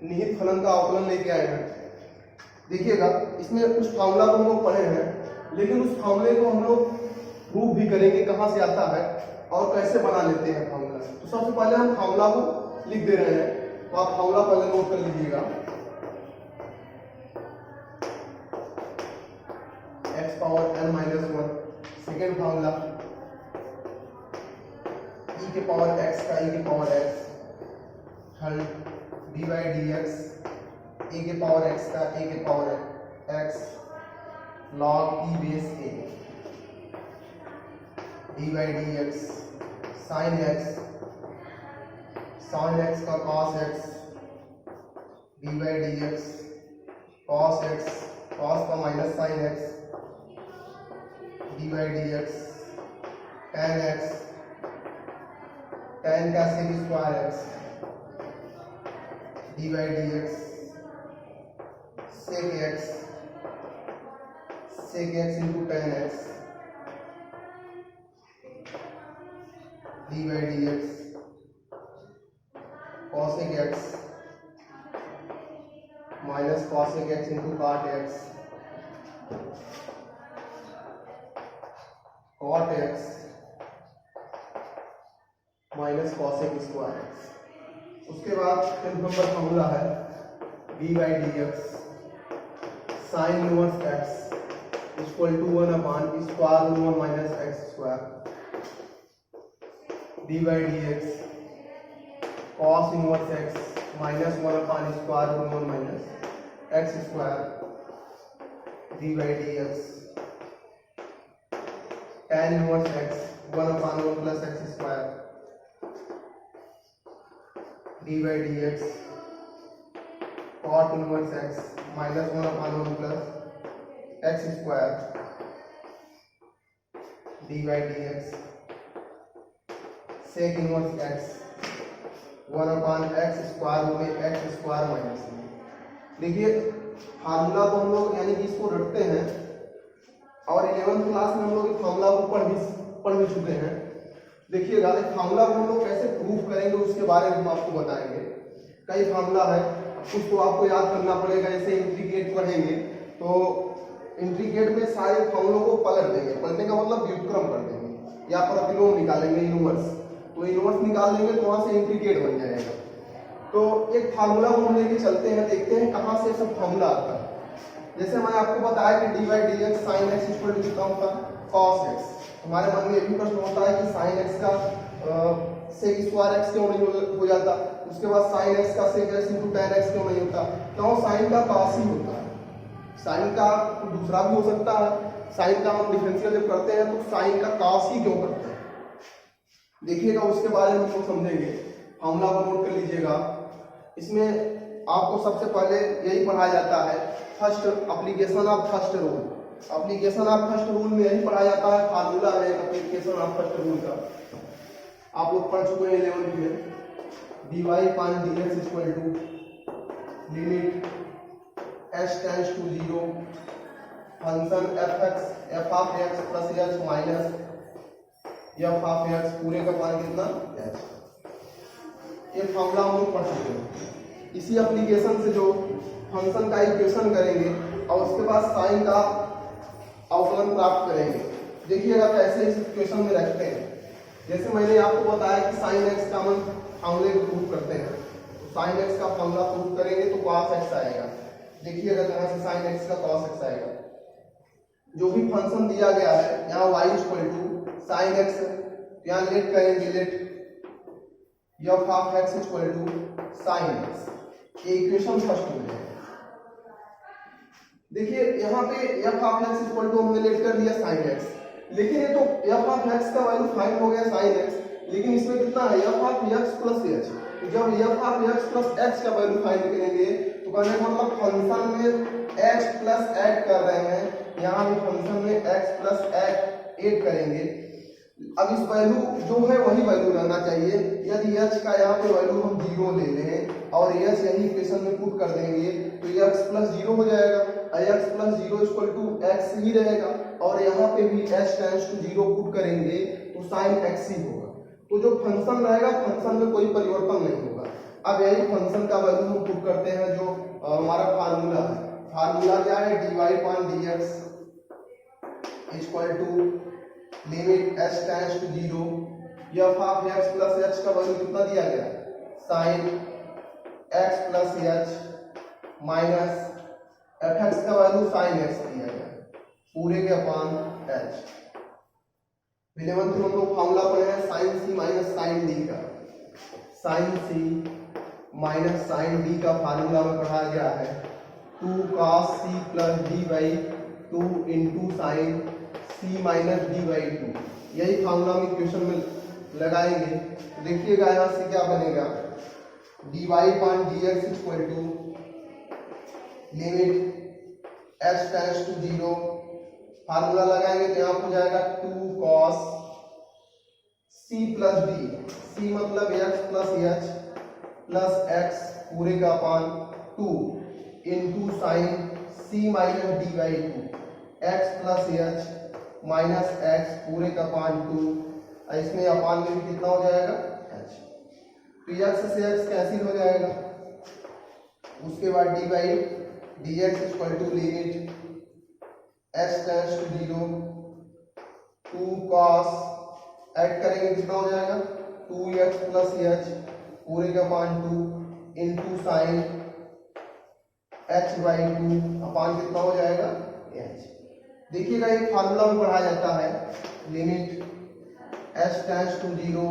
निहित फलन का अवकलन लेके आए हैं। देखिएगा इसमें उस फार्मूला को हम लोग पढ़े हैं, लेकिन उस फार्मूले को हम लोग प्रूव भी करेंगे कहाँ से आता है और कैसे बना लेते हैं फार्मूला। तो सबसे पहले हम फार्मूला को लिख दे रहे हैं, तो आप फार्मूला पहले नोट कर लीजिएगा। x power n minus 1, second formula e के पावर x का e के power x, third dy dx a के पावर x का a के power x log e base a, dy dx sin x का cos x, dy dx cos x cos का minus sin x, dy dx tan x tan का sec square x, dy dx sec x into tan x, dy dx cosec x minus cosec x into cot x, cot x minus cosec square x। उसके बाद फिर number formula है dy dx sin inverse x equal to 1 upon square root 1 minus x square, dy dx cos inverse x minus 1 upon square root 1 minus x square, dy dx tan inverse x 1 upon 1 plus x square, dy dx cot inverse x minus 1 upon 1 plus x square, dy dx sec inverse x 1 upon x square में x square minus. देखिए formula को हम लोग यानी कि इसको रखते हैं और 11th क्लास में हम लोग इस फार्मूला को पढ़ भी चुके हैं। देखिएगा इस फार्मूला को हम लोग कैसे प्रूफ करेंगे उसके बारे में हम आपको बताएंगे। कई फार्मूला है, कुछ तो आपको याद करना पड़ेगा। जैसे इंट्रीगेट पढ़ेंगे तो इंट्रीगेट में सारे फार्मूलों को पलट देंगे, पलटने का मतलब व्युत्क्रम कर देंगे या प्रतिलोम निकालेंगे इनवर्स, तो इनवर्स निकाल देंगे तो वहां से इंट्रीगेट बन जाएगा। तो एक फार्मूला को हम लेके चलते हैं, देखते हैं कहाँ से सब फार्मूला आता है। जैसे मैंने आपको बताया कि dy dx sin x equal to कितना होता है cos x। हमारे मन में ये भी प्रश्न होता है कि sin x का sec स्क्वायर x क्यों नहीं हो जाता, उसके बाद sin x का sec x into tan x क्यों नहीं होता। क्यों sin का cos ही होता है, sin का दूसरा भी हो सकता है। sin का हम डिफरेंशियल जब करते हैं तो sin का cos ही क्यों करते हैं, देखिएगा उसके बारे में हम समझेंगे। फार्मूला को नोट कर लीजिएगा। इसमें आपको सबसे पहले यही पढ़ाया जाता है first application of first rule. Application of first rule में यही पढ़ाया जाता है, फार्मूला है एप्लीकेशन ऑफ फर्स्ट रूल का। आप लोग पढ़ चुके हैं 11th में। dy upon dx equal to limit h tends to 0 function f of x plus h minus f of x पूरे का मान कितना h। ये फार्मूला हम लोग पढ़ चुके हैं। इसी एप्लीकेशन से जो फंक्शन का इक्वेशन करेंगे और उसके बाद साइन का अवकलन प्राप्त करेंगे। देखिएगा कैसे इस इक्वेशन में रखते हैं। जैसे मैंने आपको बताया कि साइन एक्स का हम फार्मूले को प्रूव करते हैं, तो साइन एक्स का फार्मूला प्रूव करेंगे तो cos x आएगा। देखिएगा कहाँ से साइन एक्स का cos x आएगा। जो भी फंक्शन दिया गया है यहाँ y equal to sine X, यहाँ लेट करेंगे, let f of x equal to sine X. ये इक्वेशन फर्स्ट में है। देखिए यहाँ पे f of x equal to हमने लेट कर दिया साइन x, लेकिन ये तो f ऑफ x का वैल्यू फाइंड हो गया साइन x, लेकिन इसमें कितना है f of x plus h। तो जब f of x plus h का वैल्यू फाइंड करेंगे तो कहने का मतलब फंक्शन में h प्लस ऐड कर रहे हैं, यहाँ भी फंक्शन में x प्लस ऐड करेंगे। अब इस वैल्यू जो है वही वैल्यू रहना चाहिए। यदि h का यहाँ पे वैल्यू हम 0 ले लें और h यही इक्वेशन में पुट कर देंगे तो x प्लस 0 हो जाएगा, x plus 0 equal to x ही रहेगा, और यहाँ पे भी h टेंड्स टू 0 पुट करेंगे तो साइन x ही होगा। तो जो फंक्शन रहेगा फंक्शन में कोई परिवर्तन नहीं होगा। अब यही फंक्शन का वैल्यू हम पुट करते हैं जो हमारा फार्मूला है। फार्मूला क्या है, dy upon dx equal to limit h tends to 0 f of x plus h का वैल्यू कितना दिया गया, sin x plus h minus fx का वैल्यू sin x दिया गया पूरे के अपान h। 11th में हम लोग फार्मूला पढ़े हैं sin c minus sin d का। sin c minus sin d का फार्मूला में पढ़ा गया है 2 cos c plus d by 2 into sine c minus d by 2। यही फार्मूला में क्वेश्चन में लगाएंगे। तो देखिएगा यहाँ से क्या बनेगा, dy upon dx equal to limit h tends to 0, formula लगाएंगे तो यहाँ हो जाएगा 2 cos c plus d, c मतलब x plus h plus x पूरे का upon 2 into sine c minus d by 2, x plus h minus x पूरे का अपान 2, इसमें अपान में भी कितना हो जाएगा h, तो x से x कैंसिल हो जाएगा। उसके बाद D by D X equal to limit h tends to 0 2 cos, add करेंगे कितना हो जाएगा 2x प्लस h पूरे का upon 2 into sine h by 2 upon कितना हो जाएगा h। देखिएगा एक फार्मूला में पढ़ा जाता है limit h tends to 0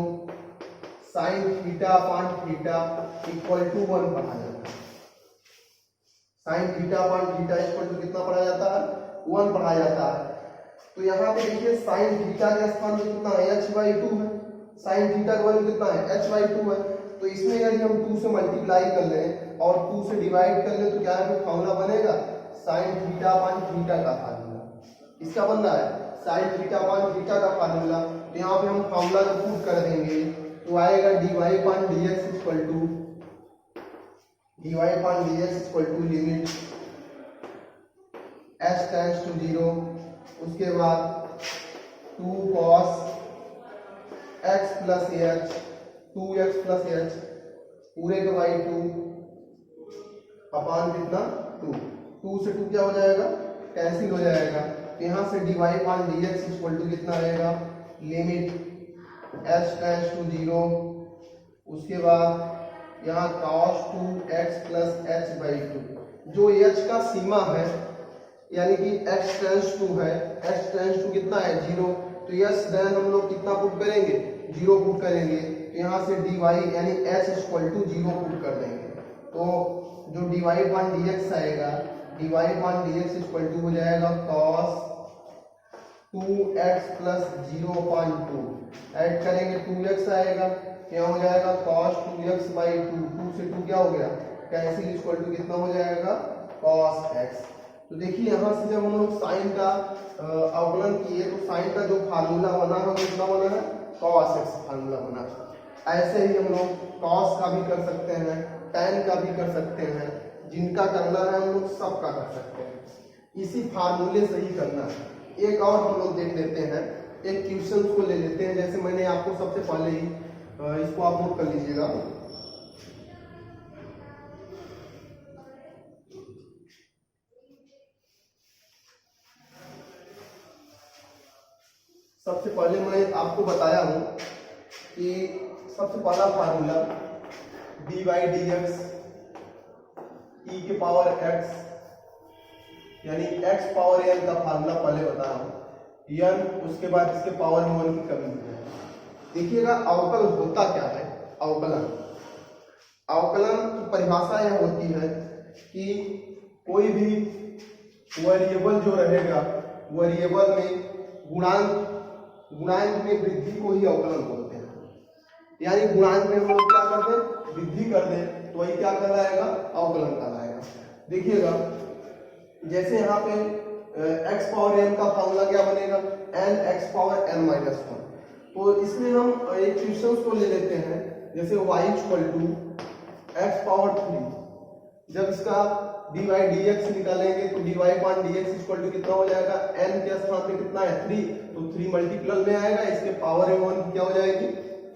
sine theta upon theta equal to 1 पढ़ा जाता है। Sine theta upon theta equal to कितना पढ़ा जाता है 1 पढ़ा जाता है। तो यहाँ पे देखिए साइन थीटा के स्थान पे कितना है h बाई 2 है, साइन थीटा का वैल्यू कितना है h बाई 2 है। तो इसमें यदि हम 2 से मल्टीप्लाई कर लें और 2 से डिवाइड कर लें तो क्या है फार्मूला बनेगा साइन थीटा अपान थीटा का फार्मूला। इसका बन रहा है साइन थीटा अपान थीटा का फार्मूला। तो यहाँ पे हम फार्मूला जब पुट कर देंगे तो आएगा dy upon dx equal to dy upon dx equal to limit h tends to 0, उसके बाद 2 cos x plus h 2x plus h पूरे का बाई 2 अपान कितना 2, 2 से 2 क्या हो जाएगा कैंसिल हो जाएगा। यहाँ से dy upon dx equal to कितना रहेगा लिमिट h टेंड्स टू 0, उसके बाद यहाँ cos 2x plus h by 2, जो h का सीमा है यानी कि x टेंड्स टू है, x टेंड्स टू कितना है 0, तो यस देन हम लोग कितना पुट करेंगे 0 पुट करेंगे। तो यहाँ से dy यानी h इक्वल टू 0 पुट कर देंगे। तो जो dy अपान dx आएगा dy upon dx equal to हो जाएगा cos 2x प्लस 0 अपान 2, ऐड करेंगे 2x आएगा, यहाँ हो जाएगा cos 2x बाई 2, 2 से 2 क्या हो गया कैंसिल इक्वल टू कितना हो जाएगा cos x। तो देखिए यहाँ से जब हम लोग साइन का अवकलन किए तो साइन का जो फार्मूला बना है वो कितना बना है cos x फार्मूला बना है। ऐसे ही हम लोग cos का भी कर सकते हैं, tan का भी कर सकते हैं, जिनका करना है हम लोग सबका कर सकते हैं, इसी फार्मूले से ही करना है। एक और हम लोग देख लेते हैं, एक क्वेश्चन को ले लेते हैं। जैसे मैंने आपको सबसे पहले ही इसको आप नोट कर लीजिएगा। सबसे पहले मैं आपको बताया हूं कि सबसे पहला formula D by D X E के पावर x यानी x पावर n का फार्मूला पहले बता रहा हूं n, उसके बाद इसके पावर में 1 की कमी हो जाए। देखिएगा अवकल होता क्या है, अवकलन की परिभाषा यह होती है कि कोई भी वेरिएबल जो रहेगा वेरिएबल में गुणांक में वृद्धि को ही अवकलन बोलते हैं। यानी गुणांक में हम लोग क्या कर दें वृद्धि कर दें तो वही क्या कहलाएगा अवकलन कहलाएगा। देखिएगा जैसे यहाँ पे x पावर n का फार्मूला क्या बनेगा n x power n minus 1। तो इसमें हम एक क्वेश्चन को ले लेते हैं, जैसे y equal to x power 3, जब इसका dy dx निकालेंगे तो dy upon dx equal to कितना हो जाएगा n के स्थान पे कितना है 3, तो 3 मल्टीप्ल में आएगा, इसके पावर में 1 क्या हो जाएगी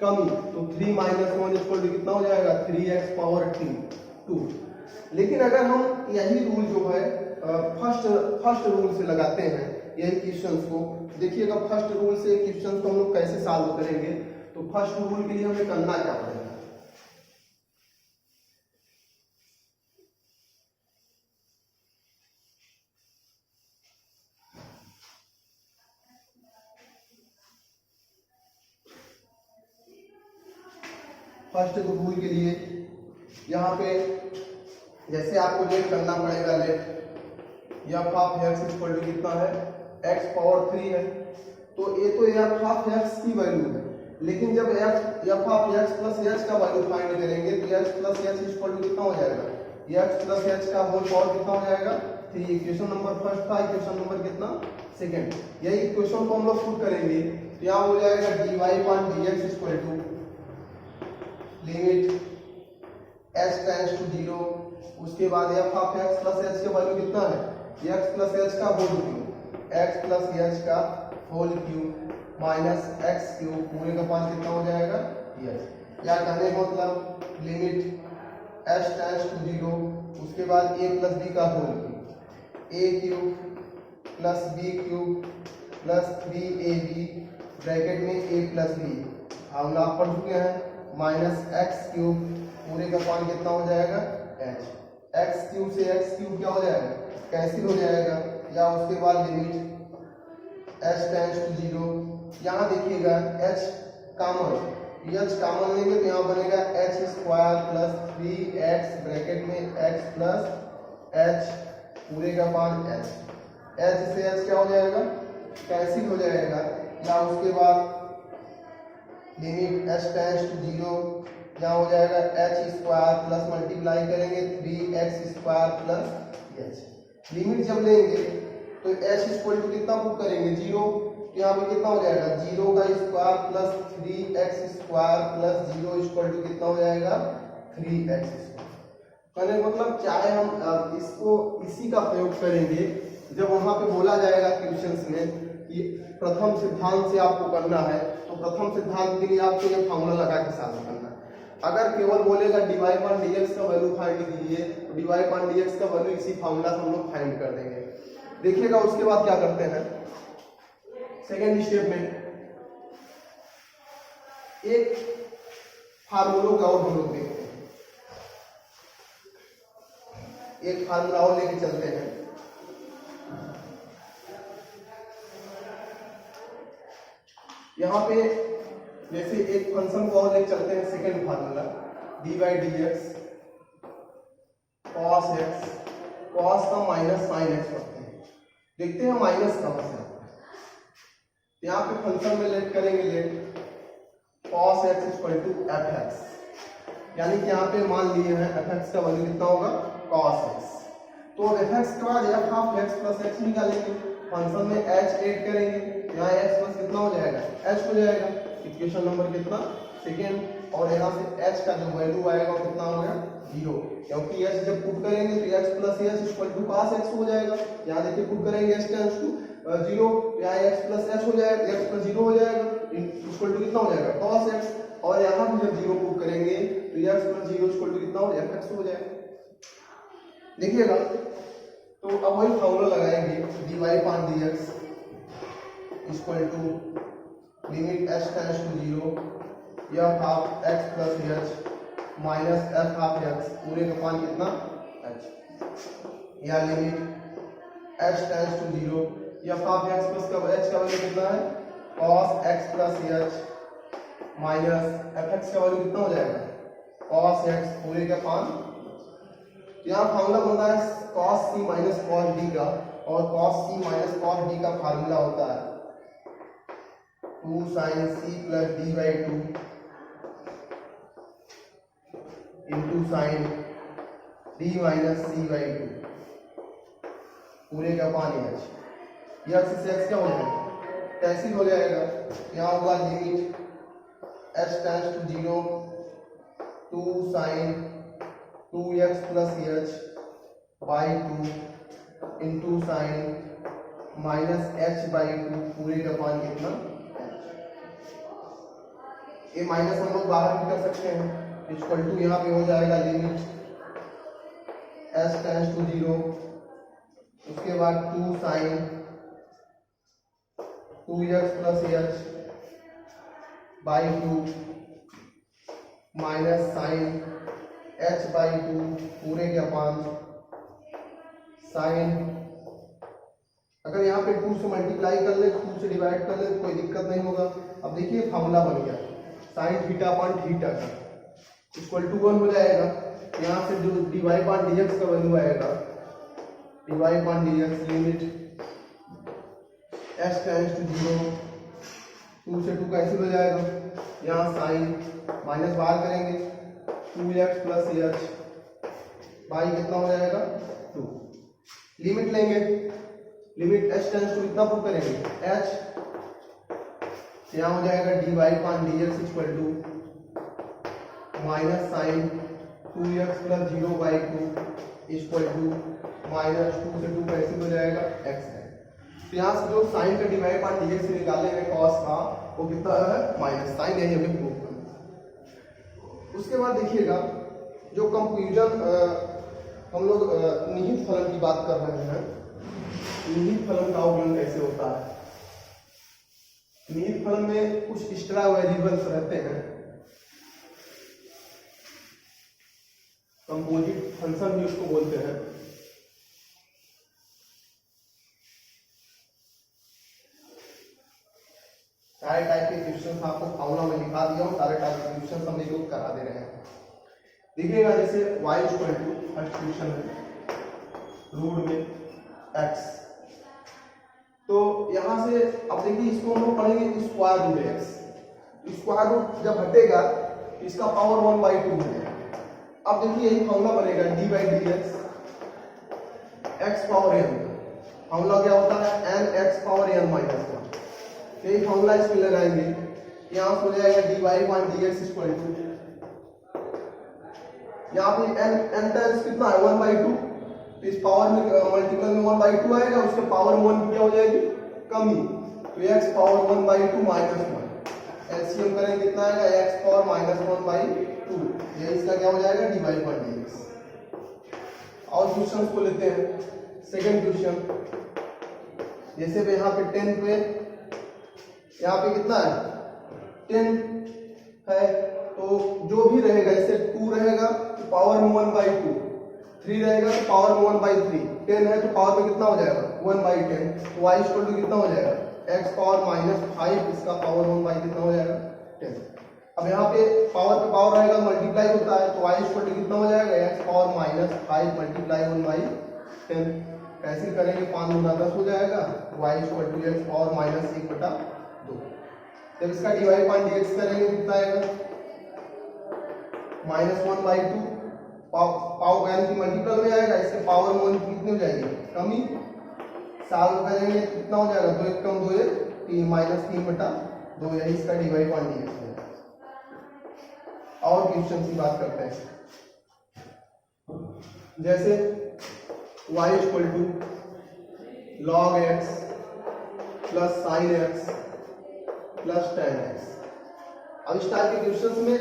कमी, तो 3 माइनस 1 इक्वल टू कितना हो जाएगा 3x पावर 2। लेकिन अगर हम यही रूल जो है फर्स्ट रूल से लगाते हैं यही क्वेश्चंस को, देखिएगा फर्स्ट रूल से क्वेश्चंस को हम लोग कैसे सॉल्व करेंगे। तो फर्स्ट रूल के लिए हमें करना क्या पड़ेगा, फर्स्ट रूल के लिए यहाँ पे जैसे आपको लेट करना पड़ेगा, let F of X equal to कितना है x पावर 3 है, तो ये तो एफ ऑफ एक्स की वैल्यू है, लेकिन जब F of X plus H का वैल्यू फाइंड करेंगे तो X plus H equal to कितना हो जाएगा, एक्स प्लस एच का होल पावर कितना हो जाएगा 3। इक्वेशन नंबर फर्स्ट था, इक्वेशन नंबर कितना सेकंड। यही इक्वेशन को हम लोग पुट करेंगे तो यहाँ हो जाएगा dy upon dx equal to limit h tends to 0, उसके बाद f of x plus h का वैल्यू कितना है x प्लस h का whole cube, x plus h का whole cube minus x cube पूरे का पान कितना हो जाएगा h। या कहने का मतलब लिमिट h टेंड्स टू 0, उसके बाद a प्लस b का whole cube, a cube plus b cube plus 3ab bracket में a प्लस b, हम लोग पढ़ चुके हैं, माइनस एक्स क्यूब पूरे का पान कितना हो जाएगा h। एक्स क्यूब से एक्स क्यूब क्या हो जाएगा कैंसिल हो जाएगा, या उसके बाद लिमिट h टेंड्स टू 0, यहाँ देखिएगा h कॉमन, h कॉमन लेंगे तो यहाँ बनेगा h square plus 3x bracket में x प्लस h पूरे का पान h, h से h क्या हो जाएगा कैंसिल हो जाएगा, या उसके बाद लिमिट h टेंड्स टू 0, यहाँ हो जाएगा h स्क्वायर प्लस मल्टीप्लाई करेंगे 3x square plus h। Limit जब लेंगे तो h इक्वल टू कितना पुट करेंगे 0, तो यहाँ पे कितना हो जाएगा 0 का square plus 3x square plus 0 equal to कितना हो जाएगा 3x स्क्वायर। कहने का मतलब चाहे हम इसको इसी का प्रयोग करेंगे जब वहां पे बोला जाएगा क्वेश्चंस में कि प्रथम सिद्धांत से आपको करना है, तो प्रथम सिद्धांत के लिए आपको ये फार्मूला लगा के सॉल्व करना है। अगर केवल बोलेगा dy अपॉन dx का वैल्यू फाइंड कीजिए, तो dy अपॉन dx का वैल्यू इसी फार्मूला से हम लोग फाइंड कर देंगे। देखिएगा उसके बाद क्या करते हैं, सेकेंड स्टेप में एक फार्मूलों का और हम लोग देखते हैं, एक फार्मूला और लेके चलते हैं। यहाँ पे जैसे एक फंक्शन को और लेके चलते हैं, second formula dy dx cos x, cos का माइनस sin x करते हैं, देखते हैं माइनस कहाँ से आता है। यहाँ पे फंक्शन में लेट करेंगे, let cos x equal to fx, यानी कि यहाँ पे मान लिए हैं fx का वैल्यू कितना होगा cos x, तो fx के बाद f of x plus x निकालेंगे, फंक्शन में h ऐड करेंगे, यहाँ x प्लस कितना हो जाएगा h हो जाएगा, इक्वेशन नंबर कितना सेकेंड, और यहाँ से h का जो वैल्यू आएगा वो कितना हो गया 0, क्योंकि h जब पुट करेंगे तो x plus h equal to cos x हो जाएगा। यहाँ देखिए पुट करेंगे h टेंड्स टू 0, यहाँ x प्लस h हो जाएगा, x प्लस 0 हो जाएगा इक्वल टू कितना हो जाएगा cos x, और यहाँ भी जब 0 पुट करेंगे तो x प्लस 0 इक्वल टू कितना हो जाएगा fx हो जाएगा। देखिएगा तो अब वही फॉर्मूला लगाएंगे dy upon dx equal to limit h tends to 0 f of x plus h minus f of x पूरे का मान कितना h, या limit h tends to 0 f of x plus का h का वैल्यू कितना है cos x plus h minus fx का वैल्यू कितना हो जाएगा cos x पूरे का मान। यहाँ फार्मूला बनता है cos c minus cos d का, और cos c minus cos d का फार्मूला होता है 2 sin c plus d by 2 into sign d minus c by 2 पूरे का पानी h, यह x से x क्या हो जाएगा कैंसिल हो जाएगा, यहाँ होगा limit h tends to 0 2 sin 2x plus h by 2 into sine minus h by 2 पूरे का मान कितना, ये माइनस हम लोग बाहर भी कर सकते हैं, इक्वल टू यहाँ पे हो जाएगा लिमिट s टेंड्स टू 0, उसके बाद 2 sine 2x plus h by 2 minus sine h by 2 पूरे के अपान साइन, अगर यहाँ पे 2 से मल्टीप्लाई कर ले 2 से डिवाइड कर ले तो कोई दिक्कत नहीं होगा। अब देखिए फॉर्मूला बन गया साइन थीटा अपॉन थीटा का इक्वल टू 1 हो जाएगा। यहाँ से जो dy अपॉन dx का वैल्यू आएगा dy upon dx limit s tends to 0, 2 से 2 कैंसिल हो जाएगा, यहाँ साइन माइनस बाहर करेंगे 2x प्लस h बाई कितना हो जाएगा 2, लिमिट लेंगे, लिमिट h टेंड्स टू कितना प्रूव करेंगे h, यहाँ हो जाएगा dy upon dx equal to minus sine 2x plus 0 by 2 equal to minus 2 से 2 कैंसिल हो जाएगा x है। तो यहाँ से जो साइन का dy अपॉन dx से निकालेंगे कॉस का वो कितना है माइनस साइन, यही हमें प्रूव करना। उसके बाद देखिएगा जो कंक्लूजन हम लोग निहित फलन की बात कर रहे हैं, निहित फलन का अवकलन कैसे होता है। निहित फलन में कुछ एक्स्ट्रा वेरिएबल्स रहते हैं, कंपोजिट फंक्शन भी उसको बोलते हैं। सारे टाइप के क्वेश्चन आपको फॉर्मूला में लिखा दिया हूं, सारे टाइप के क्वेश्चन हम लोग करा दे रहे हैं। देखिएगा जैसे y equal to first question है रूट में x, तो यहां से अब देखिए इसको हम लोग पढ़ेंगे square root x, square root जब हटेगा इसका पावर 1/2 हो जाएगा। अब देखिए यही फॉर्मूला बनेगा dy dx x power n, formula क्या होता है n x power n minus 1, यही फॉर्मूला इसमें लगाएंगे, यहाँ हो जाएगा dy upon dx equal to, यहाँ पे n टाइम्स कितना है 1/2, तो इस पावर में मल्टीपल में 1/2 आएगा, उसके पावर में 1 क्या हो जाएगी कमी, तो x पावर 1/2 माइनस 1, एलसीएम करेंगे कितना आएगा x पावर माइनस 1/2, ये इसका क्या हो जाएगा dy अपॉन dx। और क्वेश्चन को लेते हैं सेकंड क्वेश्चन, जैसे पे यहाँ पे 10 पे यहाँ पे कितना है 10 है, तो जो भी रहेगा जैसे 2 रहेगा तो पावर में 1/2, 3 रहेगा तो पावर में 1/3, 10 है तो पावर में कितना हो जाएगा 1/10, तो y इक्वल टू कितना हो जाएगा x पावर माइनस 5, इसका पावर 1 कितना हो जाएगा 10। अब यहाँ पे पावर रहेगा मल्टीप्लाई होता है, तो y इक्वल टू कितना हो जाएगा x power minus 5 multiply 1/10, cancel करेंगे 5 गुना 10 हो जाएगा, y equal to x power minus 1/2। जब इसका dy अपॉन dx करेंगे कितना आएगा माइनस 1/2, पावर यानी कि मल्टीपल में आएगा, इसके पावर में 1 कितनी हो जाएगी कमी, साल करेंगे कितना हो जाएगा 2 1 कम 2 1 3 माइनस 3/2, यही इसका dy अपॉन dx है। और क्वेश्चन की बात करते हैं, जैसे y equal to log x plus sine x plus tan x। अब इस टाइप के क्वेश्चंस में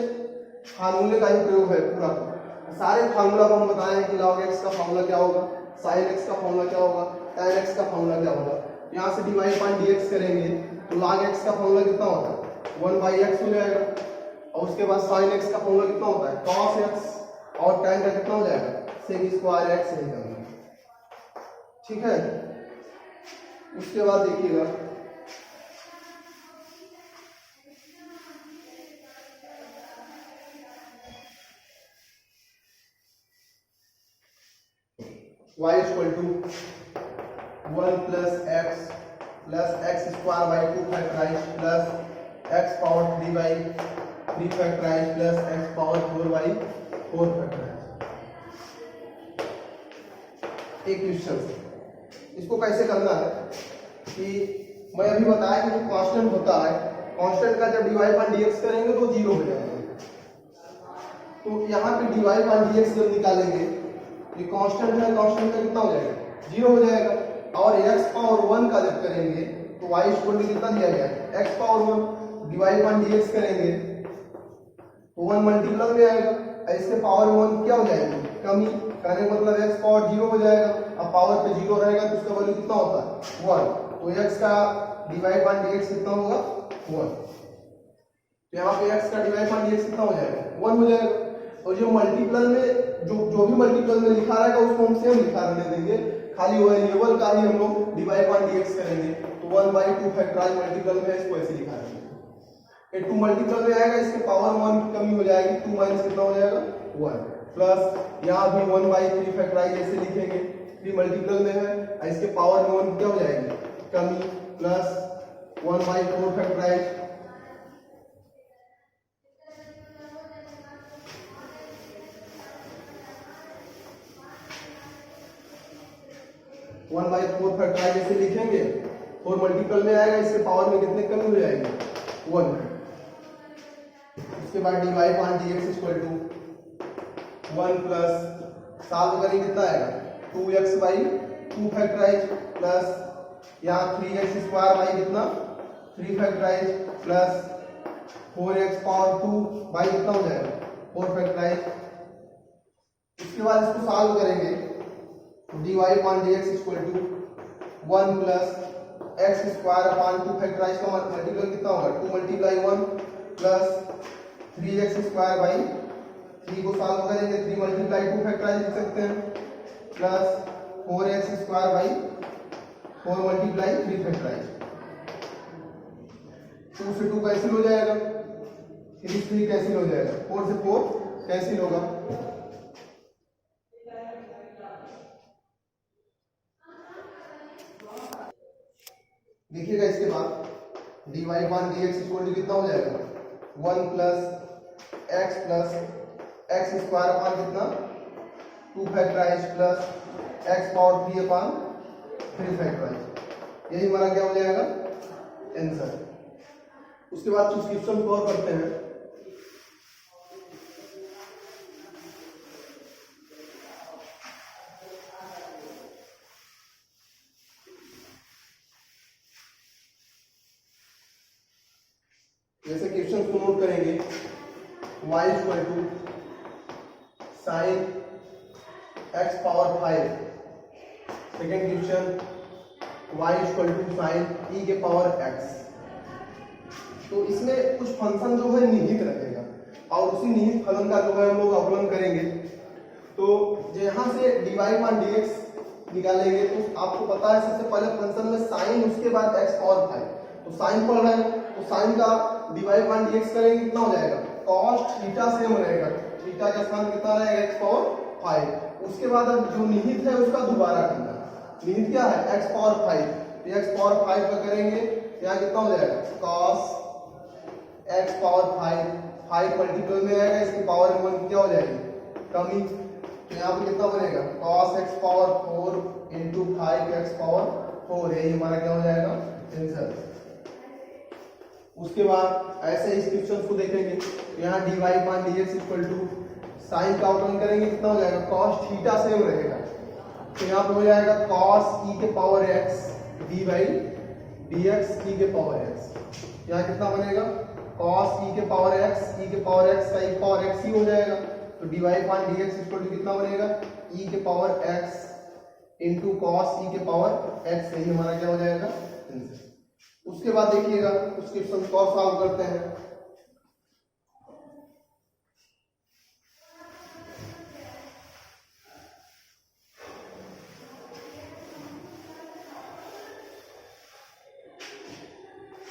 फार्मूले का ही प्रयोग है पूरा, सारे फार्मूला को हम बताए हैं कि log x का फार्मूला क्या होगा, sin x का फार्मूला क्या होगा, tan x का फार्मूला क्या होगा। यहाँ से dy अपॉन dx करेंगे तो log x का फार्मूला कितना होता है 1/x हो जाएगा, और उसके बाद sin x का फार्मूला कितना होता है cos x, और tan का कितना हो जाएगा sec स्क्वायर x नहीं करेंगे, ठीक है। उसके बाद देखिएगा y equal to 1 plus x square by 2 factorize plus x power 3/3 factorize plus x power 4/4 factorize. एक क्वेश्चन इसको कैसे करना है कि मैं अभी बताया कि जो कांस्टेंट होता है, कांस्टेंट का जब dy अपॉन dx करेंगे तो 0 हो जाएगा, तो यहाँ पे dy अपॉन dx जब निकालेंगे ये कांस्टेंट है, कांस्टेंट का कितना हो जाएगा 0 हो जाएगा, और x पावर 1 का जब करेंगे तो y इक्वल टू कितना दिया गया है x power 1, dy upon dx करेंगे तो 1 मल्टीपल में आएगा, इसके पावर में 1 क्या हो जाएगी, कमी, कहने का मतलब x पावर 0 हो जाएगा। अब पावर पे 0 रहेगा तो उसका वैल्यू कितना होता है 1, तो x का डिवाइड बाय dx कितना होगा 1। तो यहाँ पे x का डिवाइड बाय dx कितना हो जाएगा 1 हो जाएगा। और जो मल्टीपल में जो भी मल्टीपल में लिखा रहेगा उसको हम सेम लिखा रहने देंगे, खाली वेरिएबल का ही हम लोग डिवाइड बाय dx करेंगे। तो 1/2 फैक्टराइज मल्टीपल में इसको ऐसे लिखा रहेंगे। ये 2 मल्टीपल में आएगा, इसके पावर 1 की कमी हो जाएगी, 2 माइनस कितना हो जाएगा 1, प्लस यहाँ भी 1/3 फैक्टराइज ऐसे लिखेंगे, 3 मल्टीपल में है, इसके पावर में 1 क्या हो जाएगी कमी, plus 1/4 factorize, one by four factorize ऐसे लिखेंगे। 4 मल्टीपल में आएगा, इसके पावर में कितने कमी हो जाएगी 1। उसके बाद divide by dx equal to 1 plus सात करेंगे कितना आएगा 2x/2 फैक्टराइज, प्लस यहाँ 3x स्क्वायर बाई कितना 3 factorise, plus 4x power 2 by कितना हो जाएगा 4 फैक्टराइज। इसके बाद इसको सॉल्व करेंगे, divide by dx equal to 1 plus x square upon 2 factorize का मल्टीपल कितना होगा 2 multiply 1 plus 3x square by 3 को सॉल्व करेंगे 3 मल्टीप्लाई 2 फैक्टराइज लिख सकते हैं, plus 4x square by 4 multiply 3 factorize. 2 से 2 कैंसिल हो जाएगा, 3 से 3 कैंसिल हो जाएगा, 4 से 4 कैंसिल होगा। देखिएगा इसके बाद divide by dx equal to कितना हो जाएगा 1 प्लस x स्क्वायर अपॉन कितना 2 factorize plus x power 3 upon 3 factorize, यही हमारा क्या हो जाएगा आंसर। उसके बाद सब्स्टिट्यूशन को और करते हैं। जैसे क्वेश्चन को नोट करेंगे, y equal to sine x power 5, second question y equal to sine e के पावर x। तो इसमें कुछ फंक्शन जो है निहित रहेगा और उसी निहित फलन का जो है हम लोग अवकलन करेंगे। तो यहाँ से डिवाइड बाय dx निकालेंगे, तो आपको पता है सबसे पहले फंक्शन में साइन, उसके बाद x पावर 5, तो साइन पढ़ रहे हैं तो साइन का डिवाइड बाय dx करेंगे कितना हो जाएगा cos थीटा सेम रहेगा, थीटा का स्थान कितना रहेगा x पावर 5। उसके बाद अब जो निहित है उसका दोबारा करना, निहित क्या है x पावर 5, तो x पावर 5 का करेंगे यहाँ कितना हो जाएगा cos x पावर 5 मल्टीपल में आएगा, इसकी पावर में 1 क्या हो जाएगी कमी, तो यहाँ पे कितना बनेगा cos x power 4 into 5x power 4, यही हमारा क्या हो जाएगा आंसर। उसके बाद ऐसे इस क्वेश्चन को देखेंगे, यहाँ divide by dx equal to sine का अवकलन करेंगे कितना हो जाएगा cos थीटा सेम रहेगा, तो यहाँ पे हो जाएगा cos e के power x d by dx e के पावर x। यहाँ कितना बनेगा cos e के पावर x, e के पावर x का e पावर x ही हो जाएगा, तो divide by dx equal to कितना बनेगा e के power x into cos e के पावर x, यही हमारा क्या हो जाएगा आंसर। उसके बाद देखिएगा उस क्वेश्चन को सॉल्व करते हैं।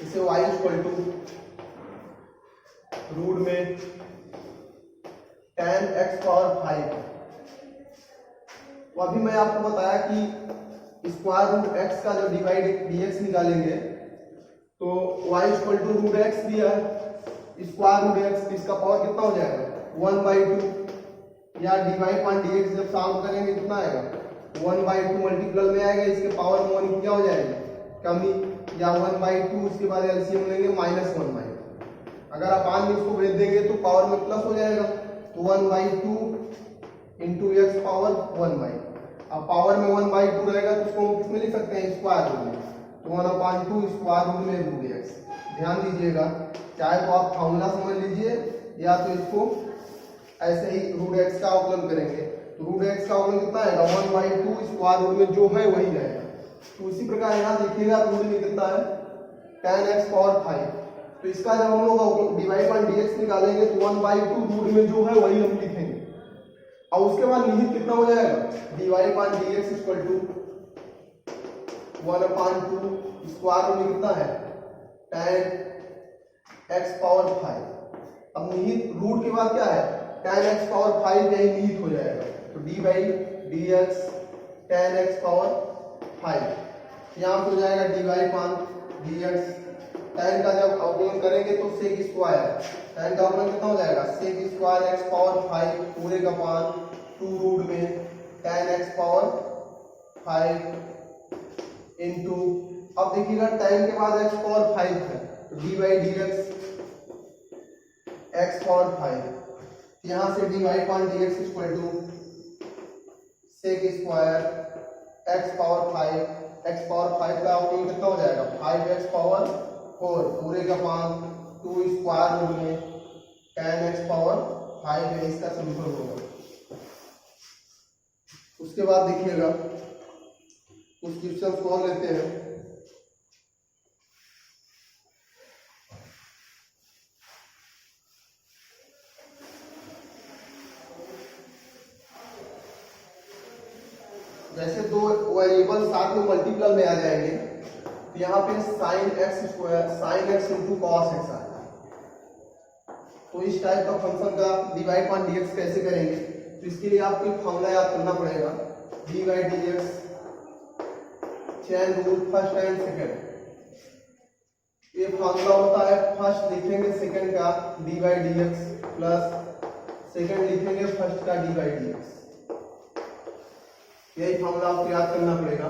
इसे y इक्वल टू रूट में tan x पावर 5, तो अभी मैं आपको बताया कि स्क्वायर रूट x का जो डिवाइड dx निकालेंगे तो y equal to root x दिया है, स्क्वायर रूट x, इसका पावर कितना हो जाएगा 1/2, या डिवाइड बाय dx जब सॉल्व करेंगे कितना आएगा 1/2 मल्टीपल में आएगा, इसके पावर में 1 क्या हो जाएगा कमी, या 1/2, उसके बाद एलसीएम लेंगे -1/2, अगर आप आन में इसको भेज देंगे तो पावर में प्लस हो जाएगा, तो 1/2 इंटू x पावर 1/2। अब पावर में 1/2 रहेगा तो उसको हम किसमें लिख सकते हैं स्क्वायर रूट में, तो 1/2 स्क्वायर रूट में रूट x। ध्यान दीजिएगा, चाहे तो आप फॉर्मूला समझ लीजिए या तो इसको ऐसे ही रूट एक्स का अवकलन करेंगे। तो रूट एक्स का अवकलन कितना आएगा 1/2 स्क्वायर रूट में जो है वही रहेगा। तो इसी प्रकार यहाँ देखिएगा रूट में कितना है tan x पावर 5। तो इसका जब हम लोग डिवाइड बाय dx निकालेंगे तो 1/2 रूट में जो है वही हम लिखेंगे और उसके बाद लिमिट कितना हो जाएगा divide by dx equal to 1/2 square root में कितना है tan x पावर 5। अब निहित रूट के बाद क्या है tan x पावर 5 यही निहित हो जाएगा। तो d by D x tan x power 5 यहाँ हो जाएगा d बाई 5 dx। tan का जब अवकलन करेंगे तो sec स्क्वायर tan का अवकलन कितना हो जाएगा sec स्क्वायर x पावर 5 पूरे का पान 2 रूट में tan x पावर 5 इनटू अब देखिएगा tan के बाद x पावर 5 है तो d by D x x power 5 यहाँ से d by 5 dx equal to sec square x power 5 x power 5 का अवकलन कितना हो जाएगा 5x पावर 4 पूरे का पान 2 स्क्वायर रूट में tan x पावर 5 है इसका समीकरण होगा। उसके बाद देखिएगा कुछ क्वेश्चन और लेते हैं। जैसे दो वेरिएबल साथ में मल्टीपल में आ जाएंगे तो यहाँ पे sin x square sin x into cos x आता है। तो इस टाइप का फंक्शन का डिवाइड बाय dx कैसे करेंगे तो इसके लिए आपको एक फॉर्मूला याद करना पड़ेगा d by D x chain rule first and second. ये फॉर्मूला होता है फर्स्ट लिखेंगे सेकंड का d by D x plus second लिखेंगे फर्स्ट का d बाई डी एक्स। यही फॉर्मूला आपको याद करना पड़ेगा।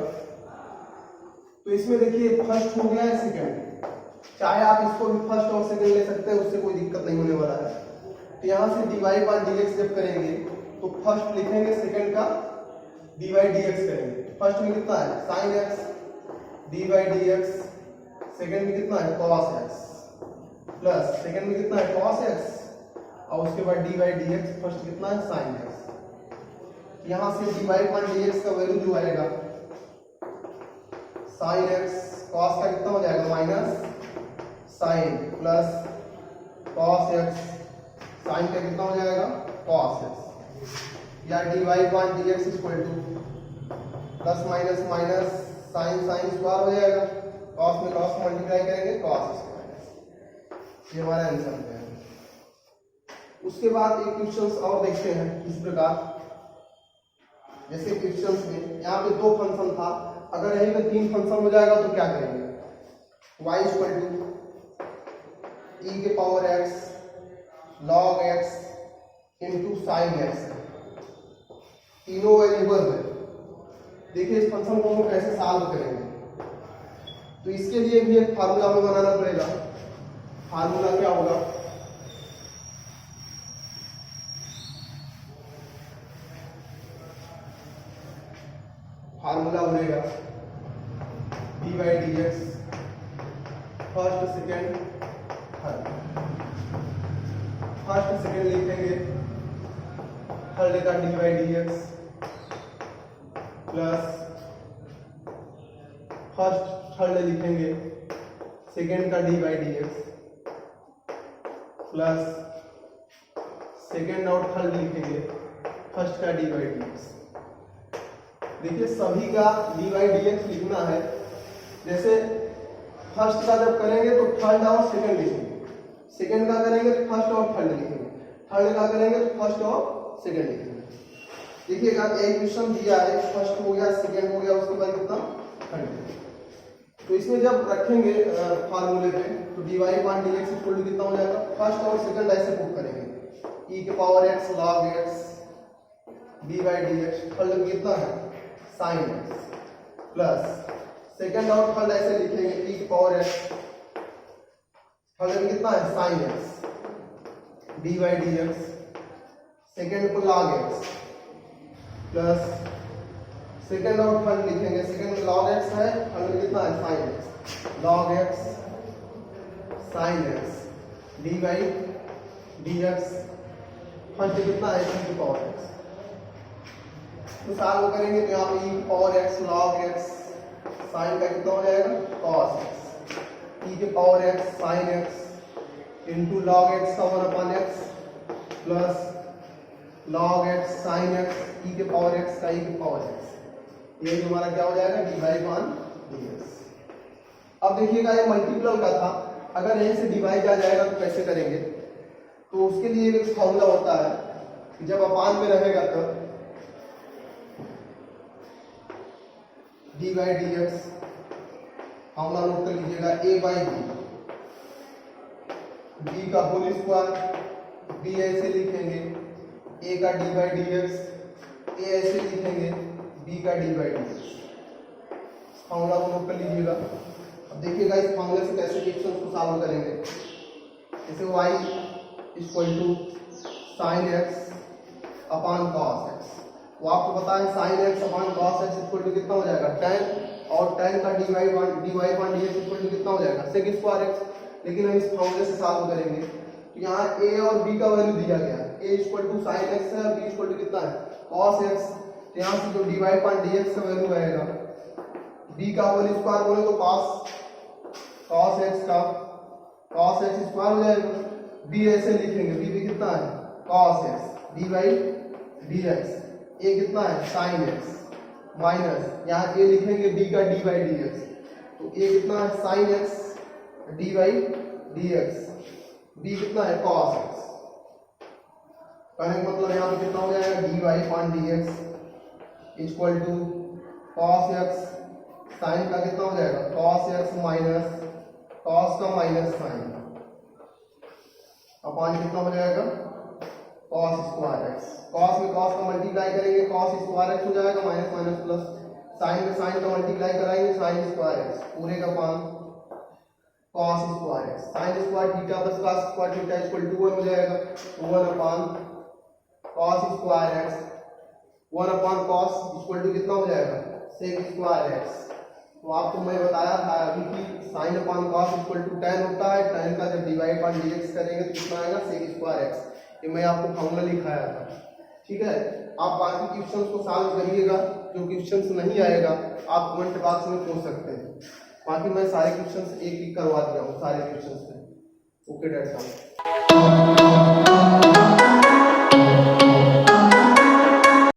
तो इसमें देखिए फर्स्ट हो गया है सेकंड, चाहे आप इसको भी फर्स्ट और सेकंड ले सकते हैं उससे कोई दिक्कत नहीं होने वाला है। तो यहाँ से डिवाइड बाय dx जब करेंगे तो फर्स्ट लिखेंगे सेकंड का d बाई डी एक्स करेंगे। फर्स्ट में कितना है sin x d by D x, second में कितना है cos x प्लस सेकंड में कितना है cos x और उसके बाद d by D x first कितना है sin x। यहाँ से डिवाइड बाय dx का वैल्यू जो आएगा sin x cos का कितना हो जाएगा minus sin plus cos x sin का कितना हो जाएगा cos x या divide by dx equal two plus minus minus sin sin square हो जाएगा cos में cos मल्टीप्लाई करेंगे cos स्क्वायर। ये हमारा आंसर है। उसके बाद एक क्वेश्चन और देखते हैं इस प्रकार। जैसे क्वेश्चंस में यहाँ पे दो फंक्शन था, अगर यहीं पे तीन फंक्शन हो जाएगा तो क्या करेंगे y इक्वल टू e के power x log x into sine x तीनों वेरिएबल है। देखिए इस फंक्शन को हम कैसे सॉल्व करेंगे तो इसके लिए भी एक फार्मूला हमें बनाना पड़ेगा। फार्मूला क्या होगा फार्मूला बनेगा d by D x first second third. First second लिखेंगे थर्ड का d by D x plus first third लिखेंगे सेकेंड का d by D x plus second और थर्ड लिखेंगे फर्स्ट का d बाई डी एक्स। देखिए सभी का d बाई डी एक्स लिखना है। जैसे फर्स्ट का जब करेंगे तो थर्ड और सेकंड लिखेंगे, सेकंड का करेंगे तो फर्स्ट और थर्ड लिखेंगे, थर्ड का करेंगे तो फर्स्ट और सेकंड लिखेंगे। देखिएगा एक क्वेश्चन दिया है फर्स्ट हो गया सेकंड हो गया उसके बाद कितना थर्ड। तो इसमें जब रखेंगे फार्मूले पे तो dy by dx equal to कितना हो जाएगा फर्स्ट और सेकंड ऐसे पुट करेंगे e के power x log x d by D x third में कितना है sin x प्लस सेकंड और थर्ड ऐसे लिखेंगे e की पावर x थर्ड में कितना है sin x d by D x second को log x प्लस सेकंड और थर्ड लिखेंगे सेकंड में log x है थर्ड में कितना है sin x log x sin x d by dx, first कितना है e की पावर x, तो सॉल्व करेंगे तो यहाँ पे e की power x log x sine का कितना हो जाएगा cos x, e की power x sin x into log x का 1/x plus log x sin x e के पावर x का e की पावर x, ये हमारा क्या हो जाएगा dy/dx। अब देखिएगा ये मल्टीपल का था, अगर यहीं से डिवाइड आ जाएगा तो कैसे करेंगे, तो उसके लिए एक फॉर्मूला होता है कि जब अपान में रहेगा तो dy/dx फॉर्मूला नोट कर लीजिएगा a/b, b का होल स्क्वायर, b ऐसे लिखेंगे, a का dy/dx, a ऐसे लिखेंगे, b का dy/dx, फॉर्मूला को नोट कर लीजिएगा। अब देखिएगा इस फॉर्मूले से कैसे इक्वेशन को सॉल्व करेंगे, जैसे y equal to sine x upon cos x, वो आपको पता है sine x upon cos x equal to कितना हो जाएगा tan, और tan का dy/dx इक्वल टू कितना हो जाएगा sec स्क्वायर एक्स, लेकिन हम इस फॉर्मूले से सॉल्व करेंगे तो यहाँ a और b का वैल्यू दिया गया है, a equal to sine x है और b इक्वल टू कितना है कॉस एक्स, तो यहाँ से जो dy/dx का वैल्यू आएगा b का होल स्क्वायर बोले तो cos x का cos x स्क्वायर हो जाएगा, b ऐसे लिखेंगे, b भी कितना है cos x dy/dx, a कितना है sin x माइनस यहाँ a लिखेंगे b का dy/dx, तो a कितना है sin x dy/dx, b कितना है cos x, कहने का मतलब यहाँ पे कितना हो जाएगा dy/dx equal to cos x sin का कितना हो जाएगा cos x माइनस cos का माइनस sin अपान कितना हो जाएगा cos स्क्वायर x, cos में cos का मल्टीप्लाई करेंगे cos स्क्वायर x हो जाएगा माइनस माइनस प्लस, sin में sin का मल्टीप्लाई कराएंगे sin स्क्वायर x पूरे का upon cos square x, sin square theta plus cos square theta equal to 1 हो जाएगा, तो 1 upon cos square x, 1 upon cos equal to कितना हो जाएगा sec स्क्वायर x। तो आपको मैं बताया था अभी कि sin upon cos equal to tan होता है, tan का जब dy/dx करेंगे तो कितना आएगा sec स्क्वायर x, ये मैं आपको फॉर्मूला लिखाया था, ठीक है। आप बाकी क्वेश्चंस को सॉल्व करिएगा, जो क्वेश्चंस नहीं आएगा आप कमेंट बॉक्स में पूछ सकते हैं, बाकी मैं सारे क्वेश्चंस एक एक करवा दिया हूँ सारे क्वेश्चंस पे। Okay that's all.